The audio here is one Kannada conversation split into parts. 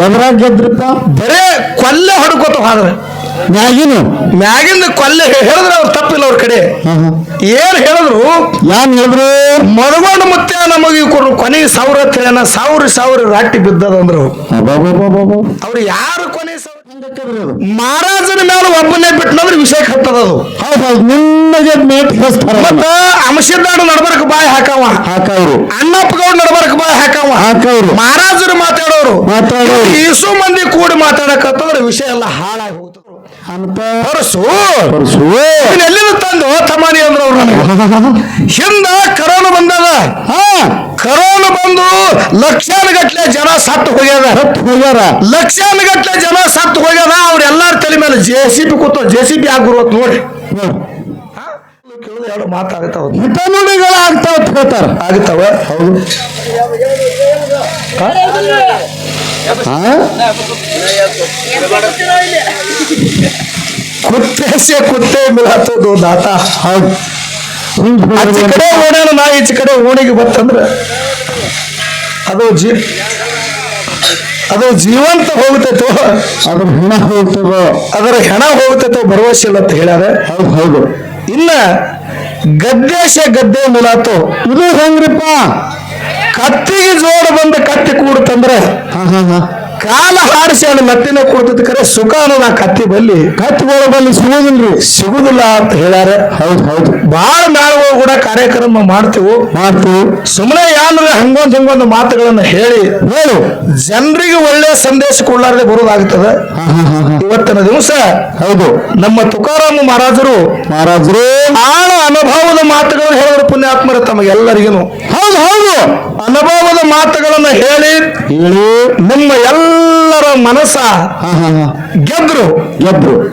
ಎದ್ರಾಗ ಗೆದ್ರಪ್ಪ ಬರೇ ಕೊಲ್ಲೆ ಹೊಡ್ಕೋತ ಹೋದ್ರೆ ಮ್ಯಾಗಿಂದ ಕೊಲ್ಲೆ ಹೇಳಿದ್ರೆ ಅವ್ರು ತಪ್ಪಿಲ್ಲ ಅವ್ರ ಕಡೆ. ಏನ್ ಹೇಳಿದ್ರು ಮದಗೊಂಡು ಮುತ್ತೆ ನಮಗೆ ಕೊನೆಗೆ 1000 ತಿಳಿಯನ 1000 ರಾಟಿ ಬಿದ್ದದಂದ್ರು. ಅವ್ರು ಯಾರು ಕೊನೆ ಮಹಾರಾಜನ ಮೇಲೆ ಒಬ್ಬನೇ ಬಿಟ್ಟನಂದ್ರೆ ವಿಷಯಕ್ಕೆ ಹತ್ತದದು. ನಿಮಗೆ ಮತ್ತ ಅಂಶದಾಡು ನಡ್ಬರ್ಕ್ ಬಾಯಿ ಹಾಕವ್ರು, ಅಣ್ಣಪ್ಪ ಗೌಡ್ ನಡ್ಬರ್ಕ್ ಬಾಯಿ ಹಾಕವ್ರು, ಮಹಾರಾಜರು ಮಾತಾಡೋರು ಈಸು ಮಂದಿ ಕೂಡಿ ಮಾತಾಡಕತ್ತಂದ್ರೆ ವಿಷಯ ಎಲ್ಲ ಹಾಳಾಗಿ ಹೋಗ್ತದೆ. ಎಲ್ಲಿಂದ ತಂದು ತಮಾನಿ ಅಂದ್ರ ಅವ್ರು ಹಿಂದ ಕರೋನಾ ಬಂದದ. ಕರೋನಾ ಬಂದು ಲಕ್ಷಾನುಗಟ್ಲೆ ಜನ ಸತ್ತು ಹೋಗ್ಯಾರ. ಲಕ್ಷಾನುಗಟ್ಲೆ ಜನ ಸತ್ತು ಹೋಗ್ಯದ. ಅವ್ರೆಲ್ಲಾರ ತಲೆ ಮೇಲೆ JCB ಕೂತ JCB ಆಗ್ಬಿಡುವತ್ ನೋಡಿ. ಕೇಳಿದ್ರೆ ಎರಡು ಮಾತಾಗ್ತಾವ, ನುಡಿಗಳು ಆಗ್ತಾವ. ಹೌದು, ಕುತ್ತೆ ಮಿಲಾತದು ದಾತ. ಆಚೆ ಕಡೆ ಓಣ್ಯಾನ ನಾ ಈಚೆ ಕಡೆ ಓಣಿಗೆ ಬರ್ತಂದ್ರೆ ಅದು ಜೀವಂತ ಹೋಗ್ತೈತೋ, ಅದರ ಹೆಣ ಹೋಗ್ತೈತೋ ಭರವಸೆ ಇಲ್ಲ ಅಂತ ಹೇಳ್ಯಾರ. ಹೌದು. ಇನ್ನ ಗದ್ದೆ ಮಿಲಾತು ಇದು ಹೆಂಗ್ರಿಪ್ಪ? ಕತ್ತಿಗೆ ಜೋಡ ಬಂದ ಕತ್ತಿ ಕೂಡುತ್ತಂದ್ರೆ ಕಾಲ ಹಾರಿಸಿ ಅವನು ಲತ್ತಿನ ಕೊಡ್ತೈತಿ. ಕರೆ ಸುಖ ಅನ್ನೋದು ಆ ಕತ್ತಿ ಕತ್ತಿಗಳ ಸಿಗುದಿಲ್ಲ ಅಂತ ಹೇಳ್ಯಾರ. ಹೌದು. ಬಹಳ ನಾಳುಗಳು ಕೂಡ ಕಾರ್ಯಕ್ರಮ ಮಾಡ್ತೀವಿ. ಸುಮ್ಮನೆ ಯಾರು ಹಂಗೊಂದು ಮಾತುಗಳನ್ನ ಹೇಳಿ ಜನರಿಗೆ ಒಳ್ಳೆ ಸಂದೇಶ ಕೊಡ್ಲಾರ್ದೆ ಬರೋದಾಗ್ತದೆ. ಇವತ್ತಿನ ದಿವಸ ಹೌದು ನಮ್ಮ ತುಕಾರಾಮ ಮಹಾರಾಜರು ಆಳ ಅನುಭವದ ಮಾತುಗಳನ್ನು ಹೇಳಿದ್ರು. ಪುಣ್ಯಾತ್ಮರ ತಮಗೆಲ್ಲರಿಗೂ ಹೌದು ಅನುಭವದ ಮಾತುಗಳನ್ನ ಹೇಳಿ ನಿಮ್ಮ ಎಲ್ಲರ ಮನಸ್ಸ ಗೆದ್ರು.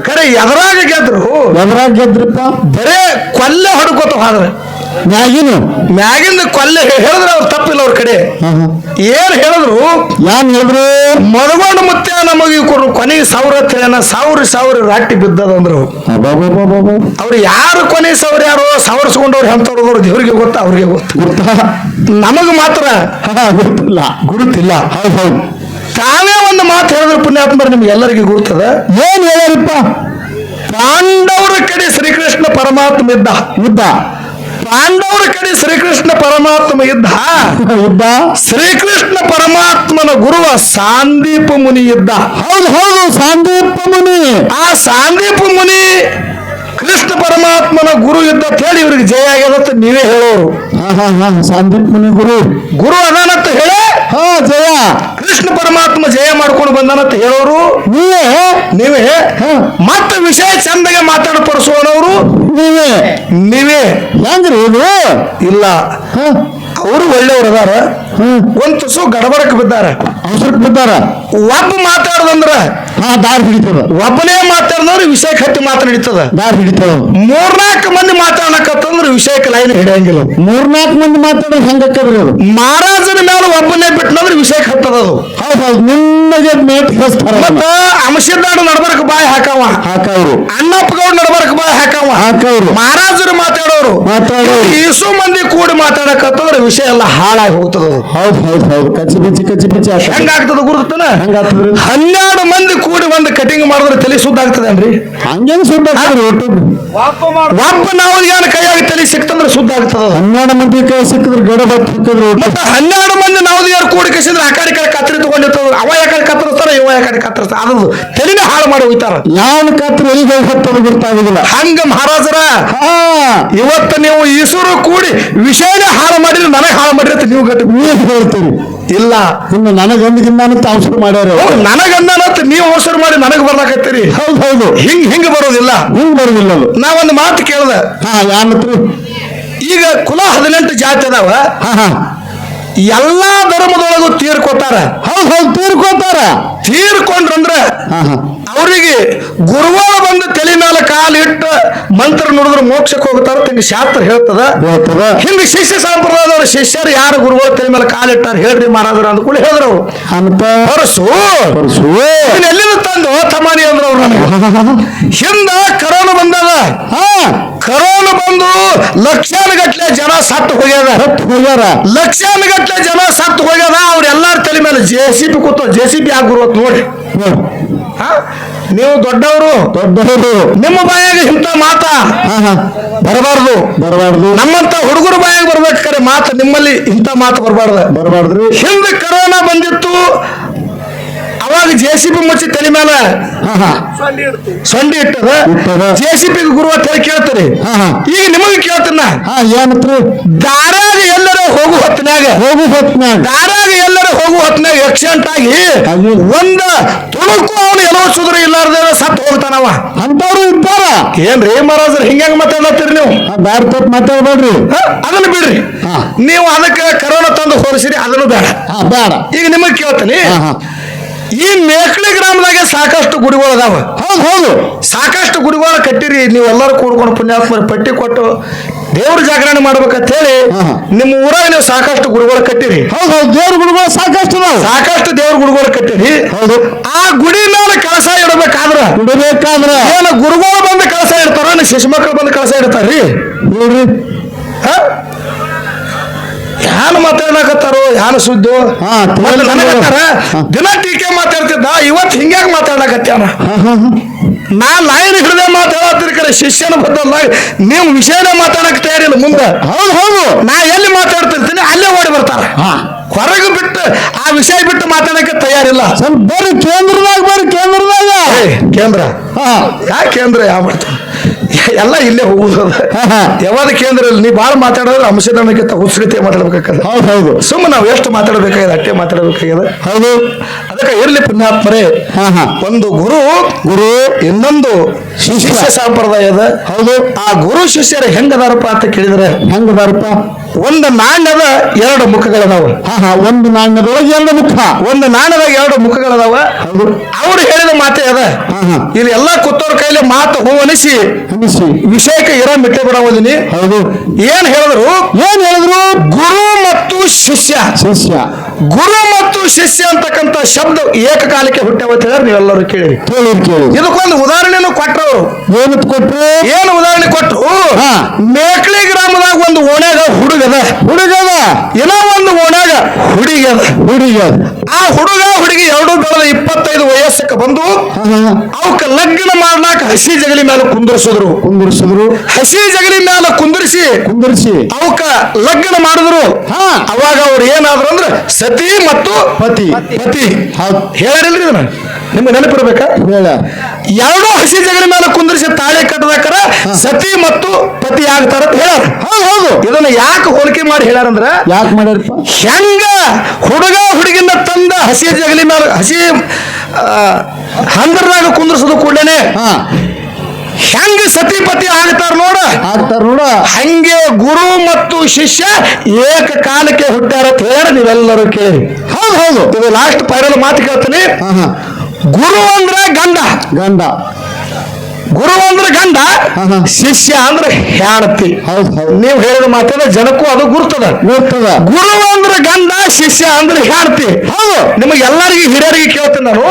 ಕರೆ ಎದರಾಗ ಗೆದ್ರಪ್ಪ ಬರೇ ಕೊಲ್ಲೆ ಹೊಡ್ಕೋತ ಹೋದ್ರೆ ಮ್ಯಾಗಿಂದ ಕೊಲ್ಲೆ ಹೇಳಿದ್ರೆ ಅವ್ರು ತಪ್ಪಿಲ್ಲ ಅವ್ರ ಕಡೆ. ಏನ್ ಹೇಳಿದ್ರು ಮದಗೊಂಡು ಮುತ್ತೆ ನಮಗೆ ಕೊನೆಗೆ 1000 ತಿಳಿಯನ 1000 ರಾಟಿ ಬಿದ್ದದಂದ್ರು. ಅವ್ರು ಯಾರು ಕೊನೆ 1000 ಯಾರು ಸವರ್ಸ್ಕೊಂಡವ್ರು ಎಂತವ್ರು ದೇವ್ರಿಗೆ ಗೊತ್ತಾ, ಅವ್ರಿಗೆ ಗೊತ್ತ, ನಮಗ ಮಾತ್ರ ಗುರುತಿಲ್ಲ. ತಾವೇ ಒಂದು ಮಾತು ಹೇಳಿದ್ರು ಪುಣ್ಯಾತ್ಮರು, ನಿಮ್ಗೆ ಎಲ್ಲರಿಗೂ ಗುರ್ತದ. ಏನ್ ಹೇಳ್ಯಾರಪ್ಪ? ಪಾಂಡವರ ಕಡೆ ಶ್ರೀಕೃಷ್ಣ ಪರಮಾತ್ಮ ಇದ್ದ. ಪಾಂಡವರ ಕಡೆ ಶ್ರೀಕೃಷ್ಣ ಪರಮಾತ್ಮ ಇದ್ದ. ಶ್ರೀಕೃಷ್ಣ ಪರಮಾತ್ಮನ ಗುರುವ ಸಾಂದೀಪ ಮುನಿ ಇದ್ದ. ಹೌದು ಸಾಂದೀಪ ಮುನಿ. ಆ ಸಾಂದೀಪ ಮುನಿ ಕೃಷ್ಣ ಪರಮಾತ್ಮನ ಗುರು ಇದ್ದ ಹೇಳಿ ಇವ್ರಿಗೆ ಜಯ ಆಗ್ಯದಂತ ನೀವೇ ಹೇಳೋರು. ಸಾಂದೀಪ ಮುನಿ ಗುರು ಅದಾನಂತ ಹೇಳಿ ಜಯ ಕೃಷ್ಣ ಪರಮಾತ್ಮ ಜಯ ಮಾಡ್ಕೊಂಡು ಬಂದಾನಂತ ಹೇಳೋರು ನೀವೇ. ಮತ್ತೆ ವಿಷಯ ಚಂದಗೆ ಮಾತಾಡಪಡಿಸೋನವರು ನೀವೇ. ಹೆಂಗ್ರಿ ಇದು? ಇಲ್ಲ, ಅವರು ಒಳ್ಳೆಯವರು ಅದಾರ. ಒಂದ್ ತುಸು ಗಡಬಡಕ್ ಬಿದ್ದಾರ. ಒಬ್ಬ ಮಾತಾಡದಂದ್ರ ದಾರಿ ಹಿಡಿತದ. ಒಬ್ಬನೇ ಮಾತಾಡಿದವ್ರು ವಿಷಯಕ್ಕೆ ಹತ್ತಿ ಮಾತಾಡಿತದ. ದಾರಿ ಹಿಡಿತದ. 3-4 ಮಂದಿ ಮಾತಾಡಕತ್ತಂದ್ರೆ ವಿಷಯಕ್ಕೆ ಲೈನ್ ಹಿಡಿಯಂಗಿಲ್ಲ. 3-4 ಮಂದಿ ಮಾತಾಡೋದು ಹೆಂಗಕ್ಕದ್ರಿ ಅದು? ಮಹಾರಾಜನ ಮೇಲೆ ಒಬ್ಬನೇ ಬಿಟ್ಟನಂದ್ರೆ ವಿಷಯಕ್ಕೆ ಹತ್ತದದು. ಹೌದು. ನಿಮಗೆ ಮೇಟ್ ಮತ್ತ ಅಂಶದಾಡು ನಡ್ಬರ್ಕ್ ಬಾಯಿ ಹಾಕವ್ರು, ಅಣ್ಣಪ್ಪ ಗೌಡ್ ನಡ್ಬರ್ಕ್ ಬಾಯಿ ಹಾಕವ್ರು, ಮಹಾರಾಜರು ಮಾತಾಡೋರು ಈಸು ಮಂದಿ ಕೂಡಿ ಮಾತಾಡಕತ್ತಂದ್ರೆ ವಿಷಯ ಎಲ್ಲ ಹಾಳಾಗಿ ಹೋಗ್ತದ. ಹೌದು. ಕಚ್ಚಿ ಬಿಚ್ಚಿ ಹೆಂಗಾಗ್ತದ ಗುರುತಾನ? 12 ಮಂದಿ ಕೂಡಿ ಒಂದು ಕಟಿಂಗ್ ಮಾಡಿದ್ರೆ ತಲೆ ಸುದ್ದ ಆಗ್ತದೇನ್ರಿ? ಹಂಗೇನು ಸುದ್ದ ಆಗ್ತದ್ರಿ? ಒಬ್ಬ ನಾವು ಏನ್ ಕೈಯಾಗಿ ತಲೆ ಸಿಕ್ತಂದ್ರೆ ಸುದ್ದ ಆಗ್ತದ. 12 ಮಂದಿ ಕೈ ಸಿಕ್ಕಿದ್ರೆ ಗಡ ಬರ್ತದೆ. ಮತ್ತೆ 12 ಮಂದಿ ನಾವು ಯಾರು ಕೂಡಿ ಕಸಿದ್ರೆ ಆ ಕಡೆ ಕತ್ರಿ ತಗೊಂಡಿರ್ತದ. ಅವ ಯಾಕಡೆ ಕತ್ತರಿಸ್ತಾರ, ಇವ ಯಾಕಡೆ ಕತ್ತರಿಸ್ತಾರ. ಅದು ತಲೆನೇ ಹಾಳು ಮಾಡಿ ಹೋಗ್ತಾರ. ಯಾವ ಕತ್ರಿ ಎಲ್ಲಿ ಹೋಗ್ತದ ಗೊತ್ತಾಗುದಿಲ್ಲ. ಹಂಗ ಮಹಾರಾಜರ ಇವತ್ತು ನೀವು ಈಶ್ವರ ಕೂಡಿ ವಿಷಯನೇ ಹಾಳು ಮಾಡಿದ್ರೆ ನನಗೆ ಹಾಳು ಮಾಡಿರಿ ಅಂತ ನೀವು ಹೇಳ್ತೀರಿ. ಇಲ್ಲ, ಇನ್ನು ನನಗಂದಿಗಿಂತ ಅವಸರ ಮಾಡ್ಯಾರ. ನನಗಂದನಂತ ನೀವು ಅವಸರ ಮಾಡಿ ನನಗೆ ಬರ್ಲಾಕತ್ತೀರಿ. ಹೌದು. ಹಿಂಗ ಬರೋದಿಲ್ಲ. ನಾವೊಂದು ಮಾತು ಕೇಳ್ದ. ಯಾನತ್ರಿ? ಈಗ ಕುಲ 18 ಜಾತಿ ಅದಾವ. ಎಲ್ಲಾ ಧರ್ಮದೊಳಗೂ ತೀರ್ಕೊತಾರ. ತೀರ್ಕೊಂಡ್ರಂದ್ರ ಅವರಿಗೆ ಗುರುವಾರ ಬಂದು ತಲೆ ಮೇಲೆ ಕಾಲಿಟ್ಟು ಮಂತ್ರ ನುಡಿದ್ರೆ ಮೋಕ್ಷಕ್ಕೆ ಹೋಗ್ತಾರ ಹಿಂಗ ಶಾಸ್ತ್ರ ಹೇಳ್ತದ. ಹಿಂಗ ಶಿಷ್ಯ ಸಂಪ್ರದಾಯದವ್ರ ಶಿಷ್ಯರು ಯಾರು ಗುರುವಾರ ತಲೆ ಮೇಲೆ ಕಾಲಿಟ್ಟಾರ ಹೇಳ್ರಿ ಮಹಾರಾಜರ ಅಂದ ಕೂಡ ಹೇಳಿದ್ರು. ಹೊರಸು ಎಲ್ಲಿಂದ ತಂದು ತಮಾನಿ ಅಂದ್ರ ಅವ್ರು. ಹಿಂದ ಕರೋನಾ ಬಂದದ. ಕರೋನಾ ಬಂದು ಲಕ್ಷಾನುಗಟ್ಲೆ ಜನ ಸತ್ತು ಹೋಗ್ಯಾರ ಲಕ್ಷಾನುಗಟ್ಲೆ ಜನ ಸತ್ತು ಹೋಗ್ಯಾರ. ಅವ್ರೆಲ್ಲಾರ ತಲೆ ಮೇಲೆ JCB ಕೂತು JCB ಆಗ್ಬಿರುವತ್ ನೋಡಿ. ನೀವು ದೊಡ್ಡವರು ನಿಮ್ಮ ಬಾಯಾಗ ಇಂಥ ಮಾತ ಬರಬಾರ್ದು. ನಮ್ಮಂತ ಹುಡುಗರ ಬಾಯಾಗ ಬರ್ಬೇಕಾರೆ ಮಾತು ನಿಮ್ಮಲ್ಲಿ ಇಂಥ ಮಾತು ಬರಬಾರ್ದು. ಹಿಂದೆ ಕರೋನಾ ಬಂದಿತ್ತು, ಅವಾಗ JCB ಮುಚ್ಚಿ ತಲೆ ಮೇಲೆ ಸೊಂಡಿ ಇಟ್ಟದ JCB ಗುರು ಅಂತ ಹೇಳಿ ಕೇಳ್ತಾರೆ. ಈಗ ನಿಮಗೆ ಕೇಳ್ತೀನ, ಏನತ್ರಿ ದಾರ್ಯಾಗ ಎಲ್ಲರ ಹೋಗು ಹೊತ್ತಿನಾಗ ಆಕ್ಸಿಡೆಂಟ್ ಆಗಿ ಒಂದ ತುಳುಕು ಅವನು ಎಲ್ಲೋ ಸುದ್ರು ಇಲ್ಲಾರ್ದ ಸತ್ತು ಹೋಗ್ತಾನವ. ಅಂತವ್ರು ಇದ್ದಾರ. ಏನ್ರಿ ಮಹಾರಾಜರು ಹಿಂಗ ಮಾತಾಡ್ತೀರಿ ನೀವು? ಬ್ಯಾಡ ತಪ್ಪು ಮಾತಾಡ್ಬೇಡ್ರಿ. ಅದನ್ನ ಬಿಡ್ರಿ. ನೀವು ಅದಕ್ಕೆ ಕರೋನಾ ತಂದು ಹೋರಿಸಿರಿ, ಅದನ್ನು ಬೇಡ. ಈಗ ನಿಮಗ್ ಕೇಳ್ತೀನಿ, ಈ ಮೇಕಳಿ ಗ್ರಾಮದಾಗ ಸಾಕಷ್ಟು ಗುಡಿಗಳು ಅದಾವ. ಹೌದು ಸಾಕಷ್ಟು ಗುಡಿಗಳು ಕಟ್ಟಿರಿ. ನೀವೆಲ್ಲರೂ ಕೂಡ್ಕೊಂಡು ಪುಣ್ಯಾತ್ಮರ ಪಟ್ಟಿ ಕೊಟ್ಟು ದೇವ್ರ ಜಾಗರಣೆ ಮಾಡ್ಬೇಕಂತ ಹೇಳಿ ನಿಮ್ಮ ಊರಾಗ ನೀವು ಸಾಕಷ್ಟು ಗುಡಿಗಳು ಕಟ್ಟಿರಿ. ದೇವ್ರ ಗುಡಿಗಳು ಸಾಕಷ್ಟು ದೇವ್ರ ಗುಡಿಗಳು ಕಟ್ಟಿರಿ. ಆ ಗುಡಿ ಮೇಲೆ ಕಳಸ ಇಡಬೇಕಾದ್ರ ಏನು ಗುರುಗಳು ಬಂದು ಕಳಸ ಇಡ್ತಾರ, ಶಿಶುಮಕ್ಕಳು ಬಂದು ಕಳಸ ಇಡ್ತಾರ್ರಿ? ನೋಡ್ರಿ ಯಾನು ಮಾತಾಡ್ಲಾಕತ್ತಾರೋ, ಯಾನು ಸುದ್ದು ದಿನ ಟೀಕೆ ಮಾತಾಡ್ತಿದ್ದ, ಇವತ್ತು ಹಿಂಗ್ಯಾಗ ಮಾತಾಡ್ಲಾಕತ್ಯಾನ. ನಾ ಲೈನ್ ಹಿಡ್ದೆ ಮಾತಾಡತ್ತೀರಿ ಕರೆ ಶಿಷ್ಯನ ಬದ್ದಲ್ಲ, ನೀವು ವಿಷಯನೇ ಮಾತಾಡಕ್ ತಯಾರಿಲ್ಲ ಮುಂದೆ. ಹೌದು ನಾ ಎಲ್ಲಿ ಮಾತಾಡ್ತಿರ್ತೀನಿ ಅಲ್ಲೇ ಓಡಿ ಬರ್ತಾರ. ಹೊರಗೆ ಬಿಟ್ಟು ಆ ವಿಷಯ ಬಿಟ್ಟು ಮಾತಾಡಕ್ಕೆ ತಯಾರಿಲ್ಲ. ಸ್ವಲ್ಪ ಬರ್ರಿ ಕೇಂದ್ರದಾಗ ಕೇಂದ್ರ ಯಾ ಕೇಂದ್ರ ಯಾವ ಮಾಡ್ತಾನೆ ಎಲ್ಲ ಇಲ್ಲೇ ಹೋಗುದು. ಯಾವಾಗ ಕೇಂದ್ರ ಇಲ್ಲ. ನೀ ಬಾಳ ಮಾತಾಡೋದ್ರೆ ಅಂಶದಾನಕ್ಕಿಂತ ಹುಚ್ಚುಗತಿ ಮಾತಾಡ್ಬೇಕಾಗ್ತದೆ. ಹೌದು ಸುಮ್ಮನೆ ನಾವು ಎಷ್ಟು ಮಾತಾಡ್ಬೇಕಾಗಿದೆ ಅಷ್ಟೇ ಮಾತಾಡ್ಬೇಕಾಗಿದೆ. ಹೌದು ಅದಕ್ಕೆ ಇರ್ಲಿ ಪುಣ್ಯಾತ್ಮರೇ, ಒಂದು ಗುರು ಇನ್ನೊಂದು ಶಿಷ್ಯ ಸಂಪ್ರದಾಯದ. ಹೌದು ಆ ಗುರು ಶಿಷ್ಯರ ಹೆಂಗದಾರಪ್ಪ ಅಂತ ಕೇಳಿದ್ರೆ, ಒಂದು ನಾಣ್ಯದ ಎರಡು ಮುಖಗಳದಾವ. ಒಂದು ನಾಣ್ಯದೊಳಗೆ ಒಂದು ನಾಣ್ಯದಾಗ ಎರಡು ಮುಖಗಳದಾವ. ಅವ್ರು ಹೇಳಿದ ಮಾತೇ ಅದ. ಇಲ್ಲಿ ಎಲ್ಲಾ ಕೂತವ್ರ ಕೈಲಿ ಮಾತು ಹೂ ಅನಿಸಿ ವಿಷಯಕ್ಕೆ ಇರ ಮಿಟ್ಟೆ ಬಿಡೋದಿನಿ. ಹೌದು ಏನ್ ಹೇಳಿದ್ರು ಗುರು ಮತ್ತು ಶಿಷ್ಯ. ಗುರು ಮತ್ತು ಶಿಷ್ಯ ಅಂತಕ್ಕಂಥ ಶಬ್ದ ಏಕಕಾಲಕ್ಕೆ ಹುಟ್ಟ್ಯಾವ ಅಂತ ಹೇಳಿ ನೀವೆಲ್ಲರೂ ಕೇಳಿರಿ. ಇದಕ್ಕೊಂದು ಉದಾಹರಣೆಯನ್ನು ಕೊಟ್ಟರು. ಏನು ಉದಾಹರಣೆ ಕೊಟ್ಟರು? ಮೇಕಳಿ ಗ್ರಾಮದಾಗ ಒಂದು ಓಣ್ಯಾಗ ಹುಡುಗದ ಏನೋ ಒಂದು ಓಣ್ಯಾಗ ಹುಡುಗದ. ಆ ಹುಡುಗಿ ಎರಡು ಬೆಳೆದ 25 ವಯಸ್ಸಕ್ಕೆ ಬಂದು ಅವಕ್ಕೆ ಲಗ್ನ ಮಾಡ್ಲಾಕ ಹಸಿ ಜಗಲಿ ಮೇಲೆ ಕುಂದರ್ಸಿದ್ರು. ಹಸಿ ಜಗಲಿ ಮೇಲೆ ಕುಂದರ್ಸಿ ಅವಕ್ಕ ಲಗ್ನ ಮಾಡಿದ್ರು. ಅವಾಗ ಅವ್ರು ಏನಾದ್ರು ಅಂದ್ರೆ ಸತಿ ಮತ್ತು ಪತಿ ಹೇಳಿಲ್ರಿ ಇದನ್ನ ನಿಮ್ಗೆ ನೆನಪಿರ್ಬೇಕ? ಎರಡೂ ಹಸಿ ಜಗಲಿ ಮೇಲೆ ಕುಂದರ್ಸಿ ತಾಳೆ ಕಟ್ಟದಾಕರ ಸತಿ ಮತ್ತು ಪತಿ ಆಗ್ತಾರ ಅಂತ ಹೇಳ್ಯಾರ. ಹೌದು ಇದನ್ನ ಯಾಕೆ ಹೋಲಿಕೆ ಮಾಡಿ ಹೇಳ್ಯಾರಂದ್ರ, ಯಾಕೆ ಮಾಡ್ಯಾರಪ್ಪ? ಹೆಂಗ ಹುಡುಗಿನ ತಂದ ಹಸಿ ಜಗಲಿ ಮೇಲೆ ಹಸಿ ಹಂದರ್ದಾಗ ಕುಂದರ್ಸೋದು ಕೂಡಲೇ ಹೆಂಗ ಸತಿಪತಿ ಆಗ್ತಾರ ನೋಡ, ಹಂಗೆ ಗುರು ಮತ್ತು ಶಿಷ್ಯ ಏಕಕಾಲಕ್ಕೆ ಹುಟ್ಟ್ಯಾರ ಅಂತ ಹೇಳಿ ನೀವೆಲ್ಲರೂ ಕೇಳಿ. ಹೌದು ಇದು ಲಾಸ್ಟ್ ಫೈನಲ್ ಮಾತು ಕೇಳ್ತೀನಿ. ಗುರು ಅಂದ್ರೆ ಗಂಡ, ಗುರು ಅಂದ್ರೆ ಗಂಡ, ಶಿಷ್ಯ ಅಂದ್ರೆ ಹೆಂಡತಿ. ನೀವು ಹೇಳಿದ ಮಾತಾಡ ಜನಕ್ಕೂ ಅದು ಗುರ್ತದ. ಗುರು ಅಂದ್ರೆ ಗಂಡ, ಶಿಷ್ಯ ಅಂದ್ರೆ ಹೆಂಡತಿ. ಹೌದು ನಿಮಗೆ ಎಲ್ಲರಿಗೂ ಹಿರಿಯರಿಗೆ ಕೇಳ್ತೀನಿ ನಾನು,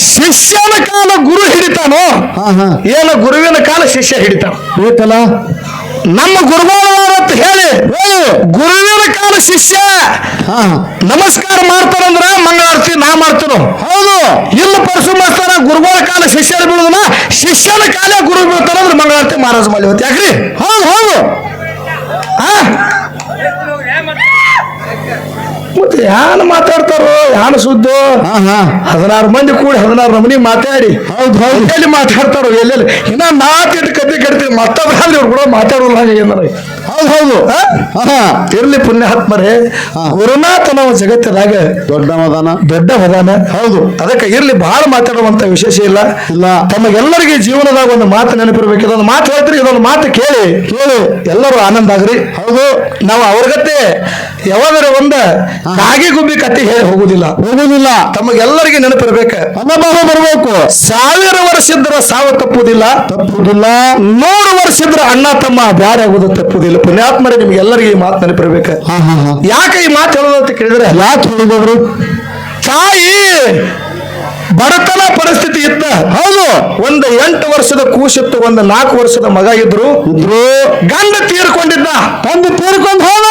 ಶಿಷ್ಯನ ಕಾಲ ಗುರು ಹಿಡಿತಾನೋ ಏನು ಗುರುವಿನ ಕಾಲ ಶಿಷ್ಯ ಹಿಡಿತಾನ? ನಮ್ಮ ಗುರುಗಳು ಅಂತ ಹೇಳಿ ಗುರುವಿನ ಕಾಲ ಶಿಷ್ಯ ನಮಸ್ಕಾರ ಮಾಡ್ತಾರಂದ್ರ ಮಂಗಳಾರತಿ ನಾ ಮಾಡ್ತೀನೋ. ಹೌದು ಇಲ್ಲ ಪರಶು ಮಾಡ್ತಾರ ಗುರುಗಳ ಕಾಲ ಶಿಷ್ಯನ ಬೀಳುದಿಲ್ಲ, ಶಿಷ್ಯನ ಕಾಲ ಗುರು ಬೀಳ್ತಾರಂದ್ರ ಮಂಗಳಾರತಿ ಮಹಾರಾಜ ಮಾಡಿ ಹೊತ್ತು. ಯಾಕ್ರಿ? ಹೌದು ಮತ್ತೆ ಯಾನು ಮಾತಾಡ್ತಾರೋ ಯಾನು ಸುದ್ದು 16 ಮಂದಿ ಕೂಡಿ 16 ನಮನಿ ಮಾತಾಡಿ ಎಲ್ಲಿ ಮಾತಾಡ್ತಾರೋ ಎಲ್ಲೆಲ್ಲಿ ಇನ್ನ ನಾಲ್ಕು ಕತೆ ಕಟ್ತೀವಿ ಮತ್ತೊಬ್ಬರು ಇವ್ರು ಕೂಡ ಮಾತಾಡೋಲ್ಲ. ಏನಾರ ಹೌದು ಇರ್ಲಿ ಪುಣ್ಯಾತ್ಮರೇ, ಗುರುನಾಥ ನಾವು ಜಗತ್ತಿದಾಗ ದೊಡ್ಡ ವದಾನ. ಹೌದು ಅದಕ್ಕೆ ಇರ್ಲಿ ಬಹಳ ಮಾತಾಡುವಂತ ವಿಶೇಷ ಇಲ್ಲ. ತಮಗೆಲ್ಲರಿಗೆ ಜೀವನದಾಗ ಒಂದು ಮಾತು ನೆನಪಿರ್ಬೇಕು. ಇದೊಂದು ಮಾತು ಹೇಳ್ತೀರಿ, ಇದೊಂದು ಮಾತು ಕೇಳಿ ಎಲ್ಲರೂ ಆನಂದ ಆಗ್ರಿ. ಹೌದು ನಾವು ಅವ್ರಗತ್ತೆ ಯಾವಾಗಾರ ಒಂದ ಕಾಗಿ ಗುಬ್ಬಿ ಕಟ್ಟಿ ಹೇಳಿ ಹೋಗುದಿಲ್ಲ. ತಮಗೆಲ್ಲರಿಗೆ ನೆನಪಿರ್ಬೇಕ, ಅನುಭವ ಬರ್ಬೇಕು. 1000 ವರ್ಷ ಇದ್ರ ಸಾವು ತಪ್ಪುದಿಲ್ಲ. 100 ವರ್ಷ ಇದ್ರ ಅಣ್ಣ ತಮ್ಮ ಬ್ಯಾರೆ ಆಗುದು ತಪ್ಪುದಿಲ್ಲ. ಪುಣ್ಯಾತ್ಮರೇ ನಿಮ್ಗೆಲ್ಲರಿಗೆ ಈ ಮಾತು ನೆನಪಿರ್ಬೇಕ. ಯಾಕೆ ಈ ಮಾತು ಹೇಳೋದು ಅಂತ ಕೇಳಿದ್ರೆ, ಯಾಕೆ ಹೇಳಿದವರು ತಾಯಿ ಬಡತನ ಪರಿಸ್ಥಿತಿ ಇತ್ತ. ಹೌದು. ಒಂದು 8 ವರ್ಷದ ಕೂಸಿತ್ತು, ಒಂದು 4 ವರ್ಷದ ಮಗ ಇದ್ರು. ಗಂಡ ತೀರ್ಕೊಂಡಿದ್ದ. ತಂದು ತೀರ್ಕೊಂಡು ಹೋದ.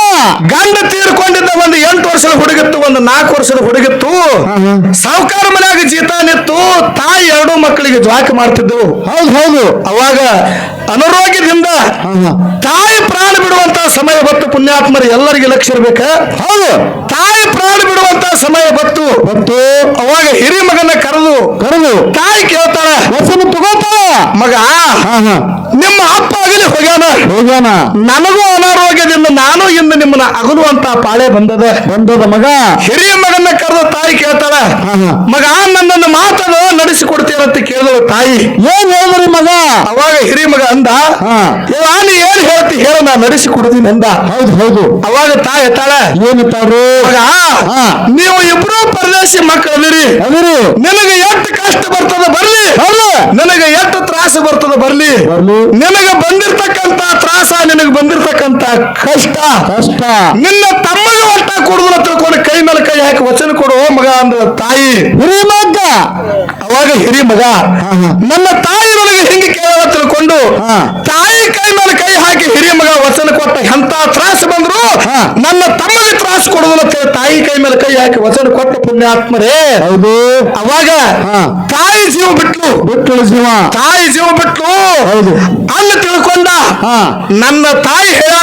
ಗಂಡ ತೀರ್ಕೊಂಡಿದ್ದ. ಒಂದು 8 ವರ್ಷದ ಹುಡುಗಿತ್ತು, ಒಂದು 4 ವರ್ಷದ ಹುಡುಗಿತ್ತು. ಸಾವುಕಾರ ಮನ್ಯಾಗ ಜೀತ ನಿತ್ತು. ತಾಯಿ 2 ಮಕ್ಕಳಿಗೆ ಜ್ವಾಕ ಮಾಡ್ತಿದ್ದು. ಹೌದು ಹೌದು. ಅವಾಗ ಅನಾರೋಗ್ಯದಿಂದ ತಾಯಿ ಪ್ರಾಣ ಬಿಡುವಂತ ಸಮಯ ಬತ್ತು. ಪುಣ್ಯಾತ್ಮರು ಎಲ್ಲರಿಗೆ ಲಕ್ಷ್ಯ ಇರ್ಬೇಕ. ಹೌದು. ತಾಯಿ ಪ್ರಾಣ ಬಿಡುವಂತ ಸಮಯ ಬತ್ತು. ಅವಾಗ ಹಿರಿ ಮಗನ ಕರೆದು ತಾಯಿ ಕೇಳ್ತಾಳ, ವಚನ ತಗೋತಾಳ. ಮಗ, ನಿಮ್ಮ ಅಪ್ಪ ಆಗಲಿ ಹೋಗ್ಯಾನ. ನನಗೂ ಅನಾರೋಗ್ಯದಿಂದ ನಾನು ಇಂದು ನಿಮ್ಮನ್ನ ಅಗಲುವಂತ ಪಾಳೆ ಬಂದದ ಮಗ. ಹಿರಿಯ ಮಗನ ಕರೆದು ತಾಯಿ ಕೇಳ್ತಾಳ, ಮಗ ನನ್ನನ್ನು ಮಾತನ್ನು ನಡೆಸಿಕೊಡ್ತೀರಂತ ಕೇಳಿದಳು ತಾಯಿ. ಏನ್ ಹೇಳಿದ್ರಿ ಮಗ? ಅವಾಗ ಹಿರಿಯ ಮಗ ಅಂದ, ನಾನು ಏನ್ ಹೇಳ್ತಿ ಹೇಳ, ನಾ ನಡೆಸಿಕೊಡ್ತೀನಿ ಅಂದ. ಹೌದು ಹೌದು. ಅವಾಗ ತಾಯಿ ಹೇಳ್ತಾಳ, ಏನಿತ್ತಾರು? ಮಗ, ನೀವು ಇಬ್ರು ಪರದೇಶಿ ಮಕ್ಕಳದಿರಿ. ನಿನಗೆ ಎಷ್ಟು ಕಷ್ಟ ಬರ್ತದ ಬರ್ಲಿ, ನನಗೆ ಎಷ್ಟು ತ್ರಾಸ ಬರ್ತದ ಬರ್ಲಿ. ನಿನಗೆ ಬಂದಿರ್ತಕ್ಕಂತ ತ್ರಾಸ, ನಿನಗೆ ಬಂದಿರ್ತಕ್ಕಂತ ಕಷ್ಟ ನಿನ್ನ ತಮ್ಮಗೆ ಒಟ್ಟ ಕೊಡುದನ್ನ ತಿಳ್ಕೊಂಡು ಕೈ ಮೇಲೆ ಕೈ ಹಾಕಿ ವಚನ ಕೊಡು ಮಗ ಅಂದ ತಾಯಿ. ಹಿರಿ ಮಗ. ಅವಾಗ ಹಿರಿ ಮಗ, ನನ್ನ ತಾಯಿ ನನಗೆ ಹಿಂಗೆ ಕೇಳ ತಿಳ್ಕೊಂಡು ತಾಯಿ ಕೈ ಮೇಲೆ ಕೈ ಹಾಕಿ ಹಿರಿಯ ಮಗ ವಚನ ಕೊಟ್ಟ. ಎಂತ ತ್ರಾಸ ಬಂದ್ರು ನನ್ನ ತಮ್ಮಗೆ ತ್ರಾಸ ಕೊಡುದನ್ನ ತಾಯಿ ಕೈ ಮೇಲೆ ಕೈ ಹಾಕಿ ವಚನ ಕೊಟ್ಟ. ಪುಣ್ಯಾತ್ಮರೇ, ಹೌದು. ಅವಾಗ ತಾಯಿ ಜೀವ ಬಿಟ್ಲು. ತಾಯಿ ಜೀವ ಬಿಟ್ಲು. ಹೌದು. ಅನ್ನ ತಿಳ್ಕೊಂಡ. ನನ್ನ ತಾಯಿ ಹೇಳ,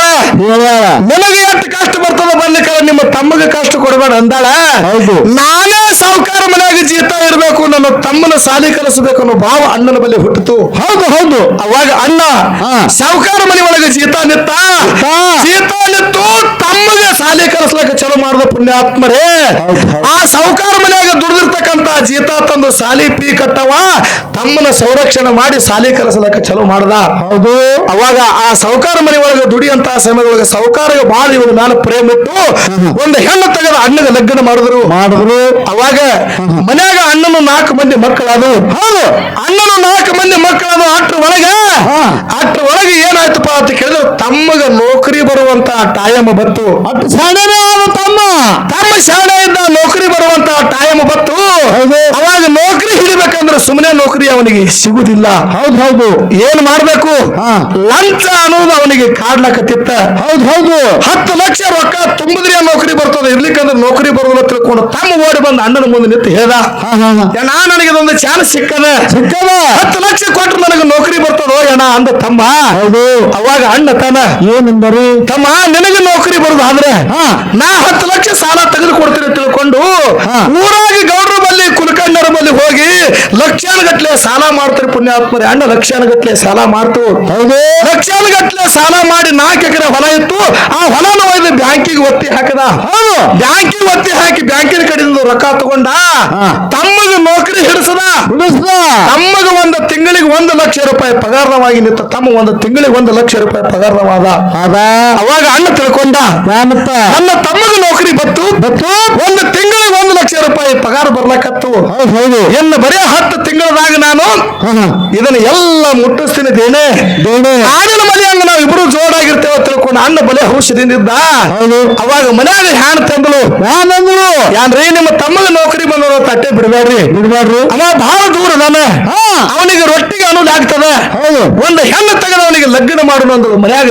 ನಿನಗೆ ಎಷ್ಟು ಕಷ್ಟ ಬರ್ತದ ಬರ್ಲಿಕ್ಕ, ನಿಮ್ಮ ತಮ್ಮಗೆ ಕಷ್ಟ ಕೊಡಬೇಡ ಅಂದಾಳ. ನಾನೇ ಸಾವುಕಾರ ಮನೆಯಾಗ ಜೀತ ಇರಬೇಕು, ನನ್ನ ತಮ್ಮನ ಸಾಲಿ ಕಲಿಸಬೇಕು ಅನ್ನೋ ಭಾವ ಅಣ್ಣನ ಬಳಿ ಹುಟ್ಟಿತು. ಹೌದು ಹೌದು. ಅವಾಗ ಅಣ್ಣ ಸಾವುಕಾರ ಮನೆ ಒಳಗೆ ಜೀತ ನಿತ್ತ. ತಮ್ಮಗೆ ಸಾಲಿ ಕಲಿಸ್ಲಕ್ಕ ಚಲೋ ಮಾಡಿದ. ಪುಣ್ಯಾತ್ಮರೇ, ಆ ಸಾವುಕಾರ ಮನೆಯಾಗ ದುಡಿದಿರ್ತಕ್ಕಂತ ಜೀತ ತಂದು ಸಾಲಿ ಪೀ ಕಟ್ಟವ ತಮ್ಮನ ಸಂರಕ್ಷಣೆ ಮಾಡಿ ಸಾಲಿ ಕಲಿಸಲಕ್ಕ ಚಲೋ ಮಾಡ್ದ. ಹೌದು. ಅವಾಗ ಆ ಸಾವುಕಾರ ಮನೆ ಒಳಗೆ ದುಡಿಯಂತ ಸಮಯದೊಳಗೆ ಸಾವುಕಾರಗೆ ಬಾಳ ಇವನ ಮೇಲೆ ಪ್ರೇಮ ಇಟ್ಟು ಒಂದು ಹೆಣ್ಣು ತೆಗೆದ ಅಣ್ಣಗೆ ಲಗ್ನ ಮಾಡಿದ್ರು. ಅವಾಗ ಮನ್ಯಾಗ ಅಣ್ಣನು 4 ಮಂದಿ ಮಕ್ಕಳದು. ಹೌದು. ಅಣ್ಣನು 4 ಮಂದಿ ಮಕ್ಕಳದು. ಅಟ್ರ ಒಳಗೆ ಏನಾಯ್ತಪ್ಪ ಅಂತ ಕೇಳಿದ್ರೆ ತಮ್ಮಗ ನೌಕರಿ ಬರುವಂತ ಟೈಮ್ ಬತ್ತು. ತಮ್ಮ ಶಾಣೆ ಇದ್ದ, ನೌಕರಿ ಬರುವಂತ ಟೈಮ್ ಬತ್ತು. ಅವಾಗ ನೌಕರಿ ಹಿಡಿಬೇಕಂದ್ರೆ ಸುಮ್ಮನೆ ನೌಕರಿ ಅವನಿಗೆ ಸಿಗುದಿಲ್ಲ. ಹೌದು ಹೌದು. ಏನ್ ಮಾಡ್ಬೇಕು? ಲಂಚ ಅನ್ನೋದು ಅವನಿಗೆ ಕಾಡ್ಲಕತ್ತಿತ್ತ. ಹೌದು ಹೌದು. 10 ಲಕ್ಷ ರೊಕ್ಕ ತುಂಬಿದ್ರೆ ನೌಕರಿ ಬರ್ತದೆ, ಇರ್ಲಿಕ್ಕಂದ್ರೆ ನೌಕರಿ ಬರೋದಿಲ್ಲ ತಿಳ್ಕೊಂಡು ತಮ್ಮ ಓಡಿ ಬಂದು ಅಣ್ಣನ ಮುಂದೆ ನಿಂತು ಹೇಳ್ದ, ನನಗೆ ಇದೊಂದು ಚಾನ್ಸ್ ಸಿಕ್ಕದ. 10 ಲಕ್ಷ ಕೊಟ್ಟರು ನನಗೆ ನೌಕರಿ ಬರ್ತದೋ ಅಣ್ಣ ಅಂದ ತಮ್ಮ. ಅವಾಗ ಅಣ್ಣ ತಾನ ಏನಂದರು? ತಮ್ಮ, ನಿನಗೆ ನೌಕರಿ ಬರುದು ಆದ್ರೆ ನಾ 10 ಲಕ್ಷ ಸಾಲ ತೆಗೆದು ಕೊಡ್ತೀನಿ ತಿಳ್ಕೊಂಡು ಊರಾಗಿ ಗೌಡ್ರ ಬಲ್ಲಿ ಕುಲಕರ್ಣರ ಬಲ್ಲಿ ಹೋಗಿ ಲಕ್ಷಾನುಗಟ್ಲೆ ಸಾಲ ಮಾಡ್ತಾರೆ. ಪುಣ್ಯಾತ್ಮರೇ, ಅಣ್ಣ ಲಕ್ಷಾನುಗಟ್ಲೆ ಸಾಲ ಮಾಡ್ತು. ಲಕ್ಷಾನುಗಟ್ಲೆ ಸಾಲ ಮಾಡಿ 4 ಎಕರೆ ಹೊಲ ಇತ್ತು. ಆ ಹೊಲನ ಒಯ್ದು ಬ್ಯಾಂಕಿಗೆ ಒತ್ತಿ ಹಾಕದ. ಬ್ಯಾಂಕಿಗೆ ಒತ್ತಿ ಹಾಕಿ ಬ್ಯಾಂಕಿನ ಕಡೆಯಿಂದ ರೊಕ್ಕ ತಗೊಂಡ ತಮ್ಮಗ ನೌಕರಿ ಹಿಡಿಸದ. ತಮ್ಮಗ ಒಂದು ತಿಂಗಳಿಗೆ 1 ಲಕ್ಷ ರೂಪಾಯಿ ಪಗಾರವಾಗಿ ನಿಂತ. ತಮ್ಮ ಒಂದು ತಿಂಗಳಿಗೆ 1 ಲಕ್ಷ ರೂಪಾಯಿ ಪಗಾರವಾದ. ಅವಾಗ ಅಣ್ಣ ತಿಳ್ಕೊಂಡ, ನನ್ನ ತಮ್ಮಗ ನೌಕರಿ ಬತ್ತು, ಒಂದು ತಿಂಗಳಿಗೆ 1 ಲಕ್ಷ ರೂಪಾಯಿ ಪಗಾರ ಬರ್ಲಕತ್ತು. ಇನ್ನು ಬರೀ 10 ತಿಂಗಳದಾಗ ನಾನು ಇದನ್ನ ಎಲ್ಲ ಮುಟ್ಟಿಸ್ತೀನಿ. ದೇಣೆ ಆಡಿನ ಮನೆ ಹಂಗ ನಾವು ಇಬ್ರು ಜೋಡಾಗಿರ್ತೇವೆ ತಿಳ್ಕೊಂಡು ಅಣ್ಣ ಬಲೆ ಔಷಧಿಯಿಂದ ಇದ್ದ. ಅವಾಗ ಮನ್ಯಾಗ ಹ್ಯಾನ್ ತಂದಳು. ಯಾನ್ರಿ, ನಿಮ್ಮ ತಮ್ಮಗ ನೌಕರಿ ಬಂದವರು ತಟ್ಟೆ ಬಿಡಬೇಡ್ರಿ. ಅವ ಬಹಳ ದೂರ ಅದಾನ, ಅವನಿಗೆ ರೊಟ್ಟಿಗೆ ಅನುಲ್ ಆಗ್ತದ. ಒಂದು ಹೆಣ್ಣು ತೆಗೆದ ಅವನಿಗೆ ಲಗ್ನ ಮಾಡೋಣ ಅಂದ್ರು. ಮನ್ಯಾಗ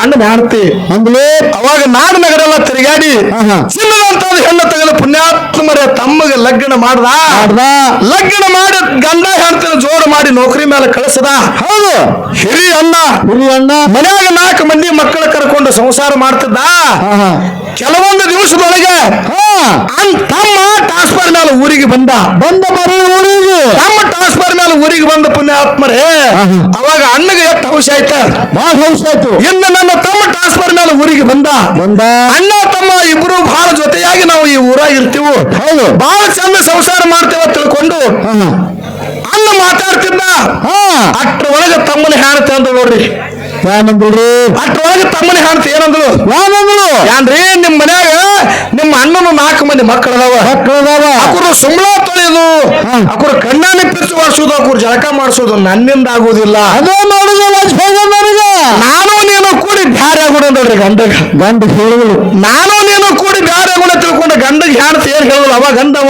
ಅಣ್ಣನ ಹ್ಯಾಣ್ತಿ ಅಂದ್ಲು. ಅವಾಗ ನಾಡು ನಗರ ಎಲ್ಲ ತಿರುಗಾಡಿ ಚಿನ್ನದಂತ ಹೆಣ್ಣು ತೆಗೆದ. ಪುಣ್ಯಾತ್ಮರ ತಮ್ಮಗೆ ಲಗ್ನ ಮಾಡ್ದ. ಲಗ್ನ ಮಾಡಿ ಗಂಡ ಹೆಣ್ತಿನ ಜೋಡು ಮಾಡಿ ನೌಕರಿ ಮೇಲೆ ಕಳಿಸದ. ಹೌದು. ಹಿರಿಯ ಅಣ್ಣ ಮನ್ಯಾಗ 4 ಮಂದಿ ಮಕ್ಕಳ ಕರ್ಕೊಂಡು ಸಂಸಾರ ಮಾಡ್ತಿದ್ದ. ಕೆಲವೊಂದು ದಿವಸದೊಳಗೆ ತಮ್ಮ ಟ್ರಾನ್ಸ್ಫರ್ ಮೇಲೆ ಊರಿಗೆ ಬಂದ. ತಮ್ಮ ಟ್ರಾನ್ಸ್ಫರ್ ಮೇಲೆ ಊರಿಗೆ ಬಂದ. ಪುಣ್ಯಾತ್ಮರೇ, ಅವಾಗ ಅಣ್ಣಗೆ ಎಷ್ಟು ಹೌಸ್ ಆಯ್ತು, ಬಹಳ ಹೌಸ್ ಆಯ್ತು. ಇನ್ನು ನನ್ನ ತಮ್ಮ ಟ್ರಾನ್ಸ್ಫರ್ ಮೇಲೆ ಊರಿಗೆ ಬಂದ. ಅಣ್ಣ ತಮ್ಮ ಇಬ್ರು ಬಹಳ ಜೊತೆಯಾಗಿ ನಾವು ಈ ಊರಾಗ ಇರ್ತೀವಿ, ಬಹಳ ಚಂದ ಸಂಸಾರ ಮಾಡ್ತೇವ ತಿಳ್ಕೊಂಡು ಅಣ್ಣ ಮಾತಾಡ್ತಿದ್ದ. ಅಟ್ರ ಒಳಗೆ ತಮ್ಮನ ಹ್ಯಾಣತೆ ಅಂತ ನೋಡ್ರಿ. ಅಟ್ರೊಳಗೆ ತಮ್ಮನ ಹಾಡ್ತಿ ಏನಂದ್ರು? ಯಾನ್ರಿ, ನಿಮ್ ಮನ್ಯಾಗ ನಿಮ್ಮ ಅಣ್ಣನು 4 ಮಂದಿ ಮಕ್ಕಳದಾವ. ಅಕುರು ಸುಂಬಳ ತೊಳೆಯೋದು, ಅಕುರು ಕಣ್ಣಾನೆ ಪಿಚ್ಚು ಮಾಡಿಸೋದು, ಅಕುರು ಜಳಕ ಮಾಡಿಸೋದು ನನ್ನಿಂದ ಆಗುದಿಲ್ಲ. ಅದೇ ಮಾಡುದಿಲ್ಲ. ನಾನು ನೀನು ಕೂಡಿ ಬ್ಯಾರೆ ಆಗೋಣ ಅಂದ್ರಿ ಗಂಡಗ. ಗಂಡ ಹೇಳಿದ್ರು ನಾನು ನೀನು ಕೂಡಿ ಬ್ಯಾರೆ ಆಗೋಣ ತಿಳ್ಕೊಂಡು ಗಂಡಗ ಹೆಣ್ತಿ ಏನ್ ಹೇಳುದು ಅವ ಗಂಡವ.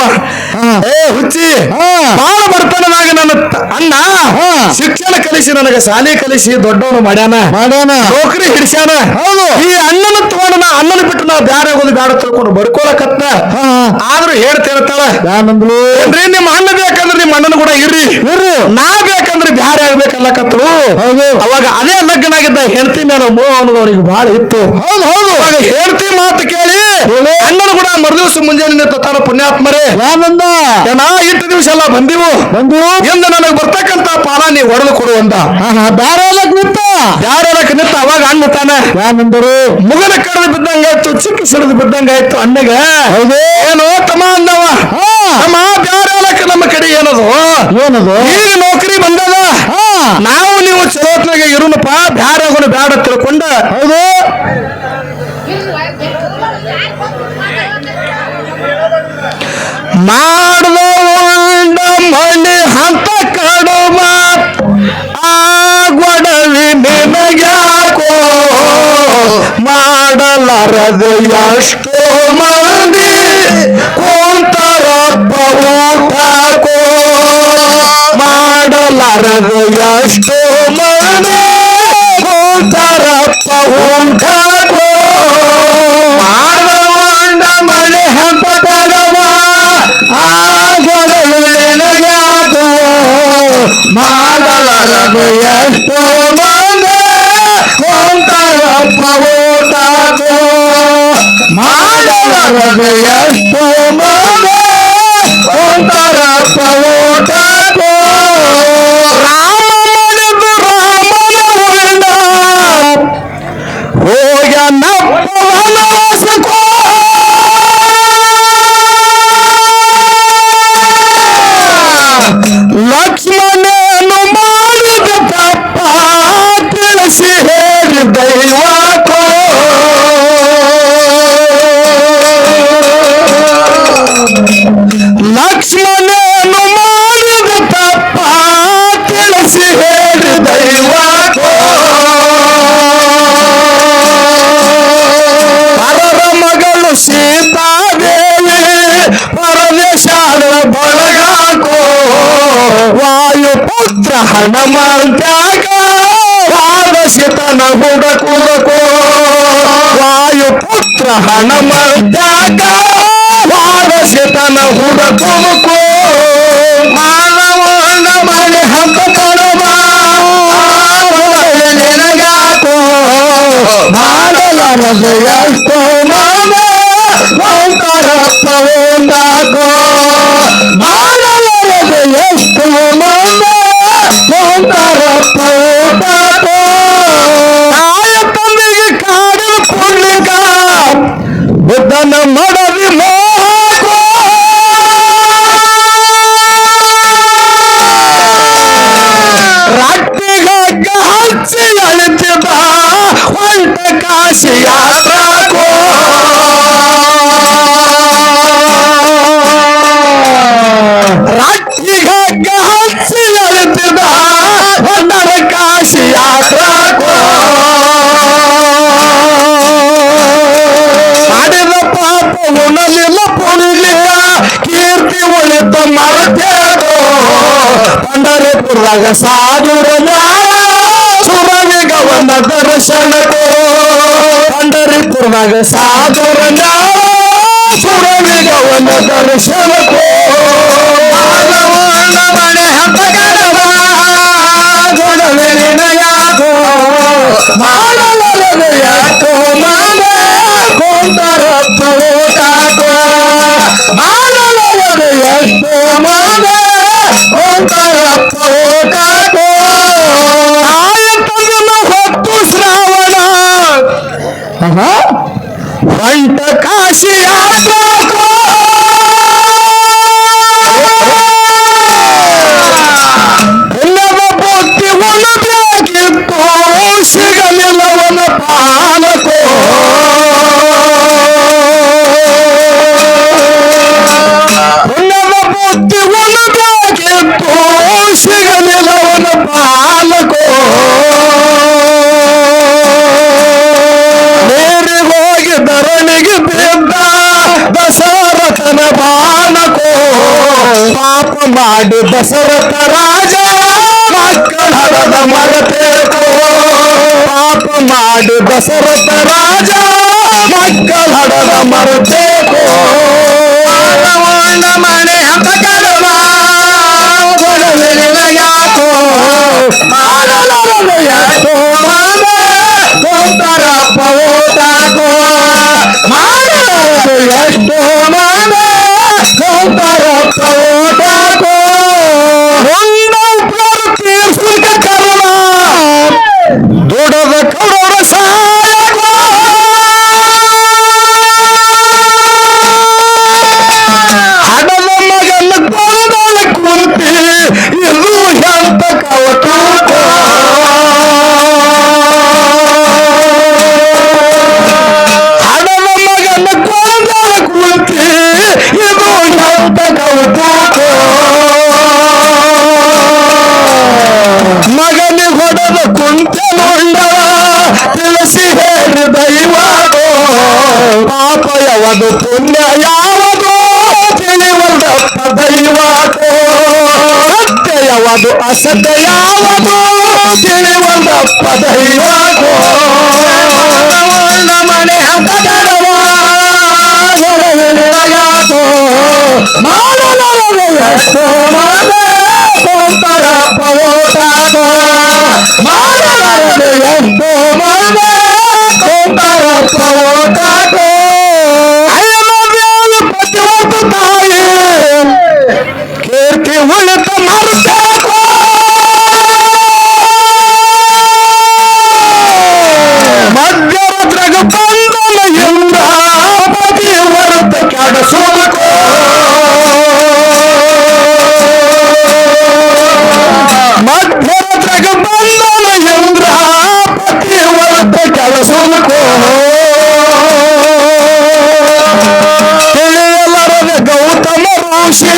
ಏ ಹುಚ್ಚಿ, ಬಾಳ ಬಡತನದಾಗ ನನ್ನ ಅಣ್ಣ ಶಿಕ್ಷಣ ಕಲಿಸಿ ನನಗೆ ಶಾಲೆ ಕಲಿಸಿ ದೊಡ್ಡವನು ಮಾಡ್ಯಾನ, ನೌಕರಿ ಹಿಡಿಸ್ಯಾನ. ಈ ಅಣ್ಣನ ತಗೊಂಡ ನಾ ಅಣ್ಣನ ಬಿಟ್ಟು ನಾ ಬ್ಯಾರೆ ಆಗೋದು ಬ್ಯಾಡ ತಿಳ್ಕೊಂಡು ಬಡ್ಕೊಳಕತ್ತ. ಆದ್ರೂ ಹೇಳ್ತೇಳ್ತಾಳ, ಏನ್ರಿ ನಿಮ್ಮ ಅಣ್ಣ ಬೇಕಂದ್ರೆ ನಿಮ್ಮ ಅಣ್ಣನ ಕೂಡ ಇರ್ರಿ, ನಾ ಬೇಕಂದ್ರೆ ಬ್ಯಾರೆ ಆಗ್ಬೇಕಲ್ಲಕತ್ರು. ಅವಾಗ ಅದೇ ಲಗ್ನ ಆಗಿದ್ದ ಹೆಂಡತಿ ಮೇಲೆ ಮೋಹ ಅನ್ನೋದು ಅವ್ರಿಗೆ ಬಹಳ ಇತ್ತು. ಅವಾಗ ಹೆಂಡತಿ ಮಾತು ಕೇಳಿ ಅಣ್ಣನ ಕೂಡ ಮರುದಿವಸ ಮುಂಜಾನೆ ನಿಂತ ತಾನ ಪುಣ್ಯಾತ್ಮರೇ ನಾ ಇಟ್ಟು ದಿವಸ ಎಲ್ಲ ಬಂದಿವು ಎಂದು ನನಗೆ ಬರ್ತಕ್ಕಂತ ಪಾಲ ನೀವು ಹೊಡೆದು ಕೊಡುವಂತ ಬ್ಯಾರಲಕ್ ನಿಂತ ಅವಾಗ ಅಣ್ಣ ತಾನ ಮುಗನ ಕಡ್ದು ಬಿದ್ದಂಗಾಯ್ತು, ಚಿಕ್ಕ ಸಿಡಿದು ಬಿದ್ದಂಗಾಯ್ತು ಅಣ್ಣಗ. ಏನೋ ತಮ್ಮ ಅಂದವ, ನಮ್ಮ ಬ್ಯಾರಲಕ್ ನಮ್ಮ ಕಡೆ ಏನದು ಈಗ ನೌಕರಿ ಬಂದದ, ನಾವು ನೀವು ಚಲೋತ್ನಾಗ ಇರುನಪ್ಪ, ಬ್ಯಾರ ಆಗೋಣ ಬ್ಯಾಡ ತಿಳ್ಕೊಂಡ ಮಾಡ್ದ ಉಂಡ ಮಣ್ಣಿ ಹಂತ ಕಡುಮ ಆಗ್ವಡವಿ ನಿನಗ್ಯಾಕೋ ಮಾಡಲಾರದು ಎಷ್ಟೋ ಮಂದಿ ಕುಂತರಪ್ಪ ಊಟಕೋ ಮಾಡಲಾರದು ಎಷ್ಟೋ ಮಂದಿ ಕುಂತರಪ್ಪ ಊಟಕೋ ಮಾಡ್ದ ಉಂಡ ಮಣ್ಣಿ ಹಂತ ಕಡುಮ ಮಾಡಲಾರದು ಎಷ್ಟೋ ಮಂದಿ ಕುಂತರಪ್ಪ ಊಟಕೋ ಮಾಡಲಾರದು ಎಷ್ಟೋ ಮಂದಿ ಕುಂತರಪ್ಪ ಊಟಕೋ ರಾಮ ಮಾಡಿದ್ದು ರಾಮನ ಉಂಡ ಹೋಗ್ಯನಪ್ಪ ವನವಾಸಕ್ಕೋ ಲಕ್ಷ್ಮಣನು ಮಾಡಿದ ತಪ್ಪ ತಿಳಿಸಿ ಹೇಳಿ ದೈವಕೋ ಲಕ್ಷ್ಮಣನು ಮಾಡಿದ ತಪ್ಪ ತಿಳಿಸಿ ಹೇಳಿ ದೈವಕೋ ಪರರ ಮಗಳು ಸೀತಾದೇವಿ ಪರದೇಶಾದ ಬಳಗಾಕೋ ವಾಯುಪುತ್ರ ಹನುಮಂತ್ಯಾಗ ವಾದಶಿತನ ಹುಡುಕುದಕೋ ವಾಯುಪುತ್ರ ಹನುಮಂತ್ಯಾಗ ವಾದಶಿತನ ಹುಡುಕುದಕೋ ಮಾನವನ ಮನೆ ಹಂತ ಕಡುಮ ನಿನಗಾಕೋ ಮಾಡಲಾರದು ಎಷ್ಟೋ ಮಂದಿ ಕುಂತರಪ್ಪ ಊಟಕೋ ಮಾಡಲಾರದು ಎಷ್ಟೋ ಮಂದಿ ಕುಂತರಪ್ಪ ಊಟಕೋ ತಾಯ ತಂದೆಗೆ ಕಾಡಿನ ಪುಣ್ಯಕ ಬುದ್ಧನ ಮಡದಿ ಮೋಹಕೋ ರಟ್ಟಿಗಗ್ಗ ಹಚ್ಚಿ ಅಳಿತಿದ ಹೊಂಟ ಕಾಶಿ ಯಾತ್ರಕೋ ರಟ್ಟಿಗಗ್ಗ ಹಚ್ಚಿ ಅಳಿತಿದ ಹೊಂಟರ ಕಾಶಿ ಯಾತ್ರಕೋ ಮಾಡಿದ ಪಾಪ ಉಣಲಿಲ್ಲ ಪುಣಿಲಿಲ್ಲ ಕೀರ್ತಿ ಉಳಿತ ಮರತೇದೋ ಪಂಡರಪುರದಾಗ ಸಾಧುರ ಸುರವಿಗವನ ದರ್ಶನಕೋ ಪಂಡರಪುರದಾಗ ಸಾಧುರ ಸುರವಿಗವನ ದರ್ಶನಕೋ ಮಾನವನ ಮನೆ ಹಂತ ಕಡುಮ ಗೊಡವೆ ನಿನಗ್ಯಾಕೋ ಮಾಡಲಾರದು ಎಷ್ಟೋ ಮಂದಿ ಕುಂತರಪ್ಪ ಊಟಕೋ ಮಾಡಲಾರದು ಎಷ್ಟೋ ಮಂದಿ ಕುಂತರಪ್ಪ ಊಟಕೋ ತಾಯ ತಂದೆನ ಹೊತ್ತು ಶ್ರಾವಣ ಹೊಂಟ ಕಾಶಿ ಯಾತ್ರಕೋ ಪುಣ್ಯದ ಬುದ್ಧಿ ಉಣಬೇಕಿತ್ತು ಸಿಗಲಿಲ್ಲವನ ಪಾಲಕೋ ಪುಣ್ಯದ ಬುದ್ಧಿ ಉಣಬೇಕಿತ್ತು ಸಿಗಲಿಲ್ಲವನ ಪಾಲಕೋ ಪಾಪ ಮಾಡಿ ದಶರಥ ರಾಜ ಮಕ್ಕಳ ಹರದ ಮರತೇಕೋ ಪಾಪ ಮಾಡಿ ದಶರಥ ರಾಜ ಮಕ್ಕಳ ಹರದ ಮರತೇಕೋ ಮನೆ ಹಬ್ಬ ಕಡವ ಯಾಕೋ ಯಾಕೋ ಕೊಂತರ ಪೋಟಾಕೋ ಎಷ್ಟೋ ಮಾನ ಕೊಂತರ ಪೋಟಾಕೋ ತೀರ್ಸುಕ ಕರ್ಮ ದೊಡ್ಡದ ಕೌರವ ಸಾಯಕೋ ಹಡದ ಮಗನ ಕೊಳದ ಕುಂತಿ ಇದು ಎಂತ ಕವಟೋ ಹಡದ ಮಗನ ಕೊಳದ ಕುಂತಿ ಇದು ಎಂತ ಕವಟೋ ಮಗನಿ ಹೊಡೆದ ಕುಂತೆ ನೋಂಡವ ತಿಳಿಸಿ ಹೇಳಿ ದೈವಾದೋ ಪಾಪ ಯಾವುದು ಪುಣ್ಯ ಯಾವುದು ತಿಳಿವಲ್ಲಪ್ಪ ದೈವಾದೋ ಸತ್ಯ ಯಾವುದು ಅಸತ್ಯ ಯಾವುದು ತಿಳಿವಲ್ಲಪ್ಪ ದೈವಾದೋ ಮನೆ ಹಬ್ಬದವ ಮಾಡಲು ಎಷ್ಟೋ ಮನೆ ಕೊಂತರ ಪೋಟಾಕೋ ಮಾಡಲು ಎಷ್ಟೋ ಮನೆ ಕೊಂತರ ಪೋಟಾಕೋ ಪ್ರತಿಯೊಂದು ತಾಯಿ ಕೀರ್ತಿ ಉಳಿತ ಮರುತೇಕೋ ಮಧ್ಯರಾತ್ರಿಗ ಬಂದನ ಎಂದ ಪತಿ ಹೊರತ ಕೆಡಸೋಕೋ ಮಧ್ಯರಾತ್ರಿಗ ಬಂದನ ಎಂದ್ರ ಪತಿ ಹೊರತ ಕೆಡಸೋಕೋ ತಿಳಿಯಲರದ ಗೌತಮ ಋಷಿ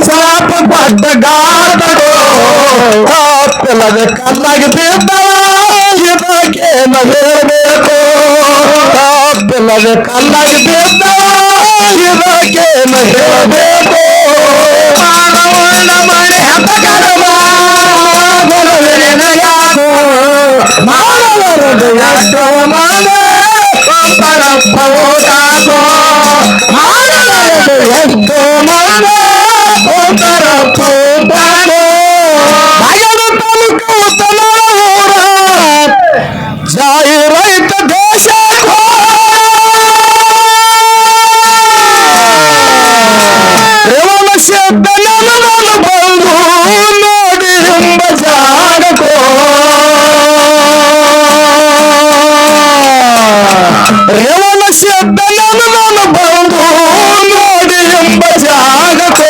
ಸಾಪ ಪಟ್ಟ ಗಾದಡೋ ತಾಪಿಲ್ಲದ ಕಲ್ಲಾಗಿ ಬಿದ್ದವ ಇದಕ್ಕೇನ ಹೇಳಬೇಕು ತಾಪಿಲ್ಲದ ಕಲ್ಲಾಗಿ ಬಿದ್ದವ ಇದಕ್ಕೇನ ಹೇಳಬೇಕು ಮಾನವನ ಮನೆ ಹಬ್ಬ ಕಡವ ಯಾಕೋ ಮಾನವರದು ಎಷ್ಟೋ ಮನೆ ಕೊಂತರ ಪೋಟಾಕೋ ಮಾನವರದು ಎಷ್ಟೋ ಮನೆ ಕೊಂತರ ಪೋಟಾಕೋ ಭಯದ ತಲುಕ ಉತ್ತಮ ಊರ ಜಾಯಿ ರೈತ ದೇಶಕ್ಕೋ ರೇವಣ ಶಬ್ದ ನನ್ನ ಬಂದು ನೋಡಿ ಎಂಬ ಜಾಗಕ್ಕೋ ರೇವಣ ಶಬ್ದ ನನ್ನ ಬಂದು ನೋಡಿ ಎಂಬ ಜಾಗಕ್ಕೋ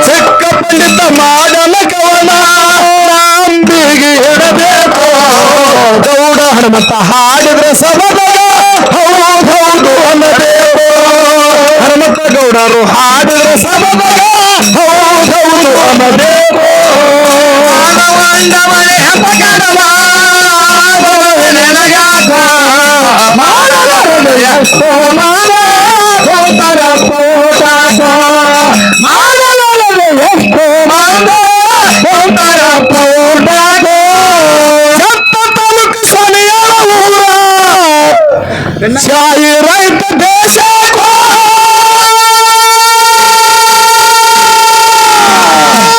ಚಿಕ್ಕ ಪಂಡಿತ ಮಾಡಲ ಕವನ ಅಂಬಿಗೆ ಇಡಬೇಕು ಗೌಡ ಹನುಮಂತ ಹಾಡಿದ್ರೆ ಸಬದಾಗ ಹೌದೌದು ಅನ್ನಬೇಕು ಹನುಮಂತ ಗೌಡರು ಹಾಡಿದ್ರೆ ಸಬದಾಗ ಹೌದೌದು ಅನ್ನಬೇಕು ಮಾನವಂಡ ಮನೆ ಹಬ್ಬ ಕಡವ ನೆನಗಾಕ ಮಾಡಲು ಎಷ್ಟೋ ಮಾನ ಕೊಂತರ ಪೋಟಾಕೋ ಮಾಡಲು ಎಷ್ಟೋ ಮಾನ ಕೊಂತರ ಪೋಟಾಕೋ ಸತ್ತ ತಾಲೂಕು ಸನಿಯರ ಊರ ಶಾಹಿ ರೈತ ದೇಶಕ್ಕೋ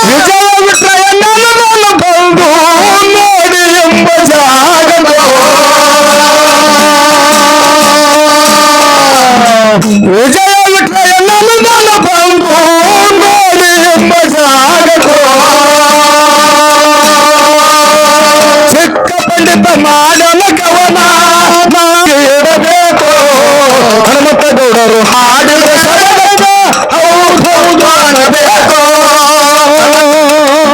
ವಿಜಯ ಬಿಟ್ರೆ ನನ್ನ ಬಂದು ನೋಡಿ ಎಂಬ ಜಾಗಕ್ಕೋ ವಿಜಯ ಬಿಟ್ರೆ ನನ್ನ ಬಂದು ನೋಡಿ ಎಂಬ ಜಾಗಕ್ಕೋ ಚಿಕ್ಕ ಪಂಡಿತ ಮಾಡಲ ಕವನ ಇಡಬೇಕು ಹನುಮಂತ ಗೌಡರು ಹಾಡಿದ್ರೆ ಸಬದಾಗ ಹೌದೌದು ಅನ್ನಬೇಕು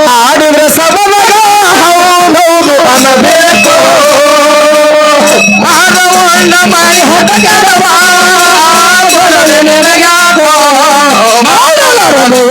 ಹಾಡಿದ್ರೆ ಸಬದಾಗ ಹೌದೌದು ಅನ್ನಬೇಕು ಮಾನವಂಡ ಮನೆ ಹಠ ಕಡವ ನೆನಗಾಕೋ ಮಾಡಲು